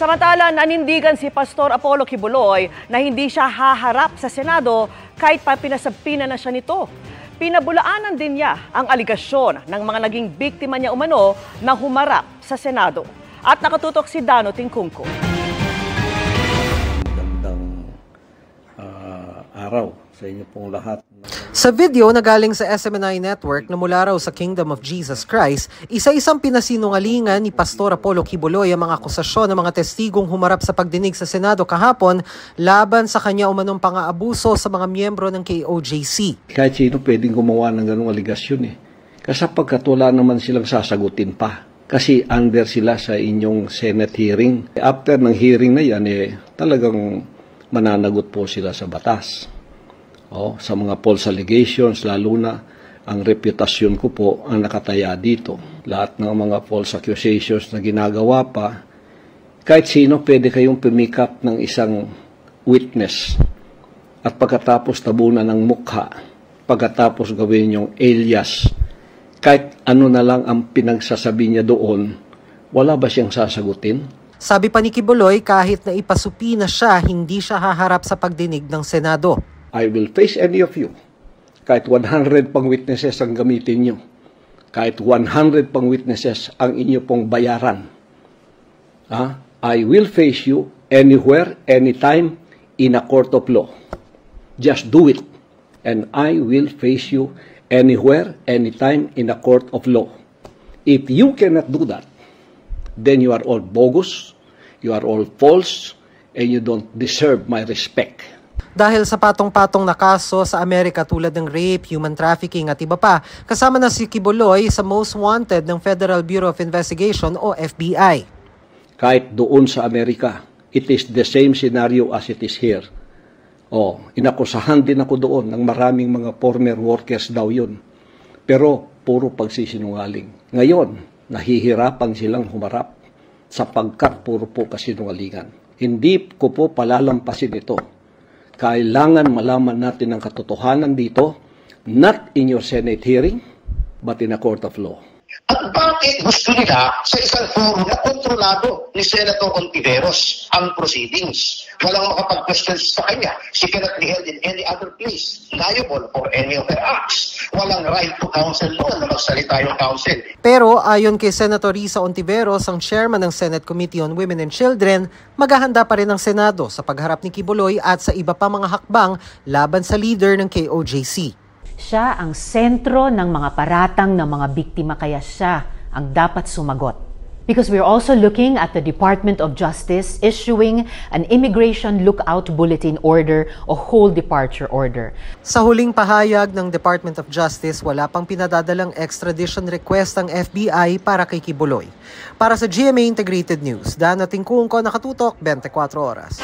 Samantala, nanindigan si Pastor Apollo Kibuloy na hindi siya haharap sa Senado kahit pa pinasabpina na siya nito. Pinabulaanan din niya ang aligasyon ng mga naging biktima niya umano na humarap sa Senado. At nakatutok si Dano Tingkungko. Magandang araw sa inyo pong lahat. Sa video na galing sa SMNI Network na mula raw sa Kingdom of Jesus Christ, isa-isang pinasinungalingan ni Pastor Apollo Kibuloy ang mga akusasyon ng mga testigong humarap sa pagdinig sa Senado kahapon laban sa kanya umanong pang-aabuso sa mga miyembro ng KOJC. Kahit sino pwedeng gumawa ng ganung aligasyon Kasi pagkat wala naman silang sasagutin pa. Kasi under sila sa inyong Senate hearing. After ng hearing na yan, talagang mananagot po sila sa batas. Sa mga false allegations, lalo na ang reputasyon ko po ang nakataya dito. Lahat ng mga false accusations na ginagawa pa, kahit sino pwede kayong pumikap ng isang witness at pagkatapos tabunan ng mukha, pagkatapos gawin yung alias, kahit ano na lang ang pinagsasabi niya doon, wala ba siyang sasagutin? Sabi pa ni Kibuloy, kahit na ipasupi na siya, hindi siya haharap sa pagdinig ng Senado. I will face any of you. Kahit 100 pang witnesses ang gamitin nyo. Kahit 100 pang witnesses ang inyo pong bayaran. I will face you anywhere, anytime, in a court of law. Just do it. And I will face you anywhere, anytime, in a court of law. If you cannot do that, then you are all bogus, you are all false, and you don't deserve my respect. Dahil sa patong-patong na kaso sa Amerika tulad ng rape, human trafficking at iba pa, kasama na si Kibuloy sa most wanted ng Federal Bureau of Investigation o FBI. Kahit doon sa Amerika, it is the same scenario as it is here. Inakusahan din ako doon ng maraming mga former workers daw yun. Pero puro pagsisinungaling. Ngayon, nahihirapan silang humarap sapagkat puro po kasinungalingan. Hindi ko po palalampasin ito. Kailangan malaman natin ang katotohanan dito, not in your Senate hearing, but in a court of law. At bakit gusto nila sa isang forum na kontrolado ni Senator Ontiveros ang proceedings? Walang makapag-question sa kanya. She cannot be held in any other place, liable for any of her acts. Walang right to counsel doon na magsalita yung counsel. Pero ayon kay Senator Risa Ontiveros, ang chairman ng Senate Committee on Women and Children, maghahanda pa rin ang Senado sa pagharap ni Kibuloy at sa iba pa mga hakbang laban sa leader ng KOJC. Siya ang sentro ng mga paratang ng mga biktima, kaya siya ang dapat sumagot. Because we're also looking at the Department of Justice issuing an Immigration Lookout Bulletin Order o Whole Departure Order. Sa huling pahayag ng Department of Justice, wala pang pinadadalang extradition request ang FBI para kay Kibuloy. Para sa GMA Integrated News, Dano Tingkungko, nakatutok 24 oras.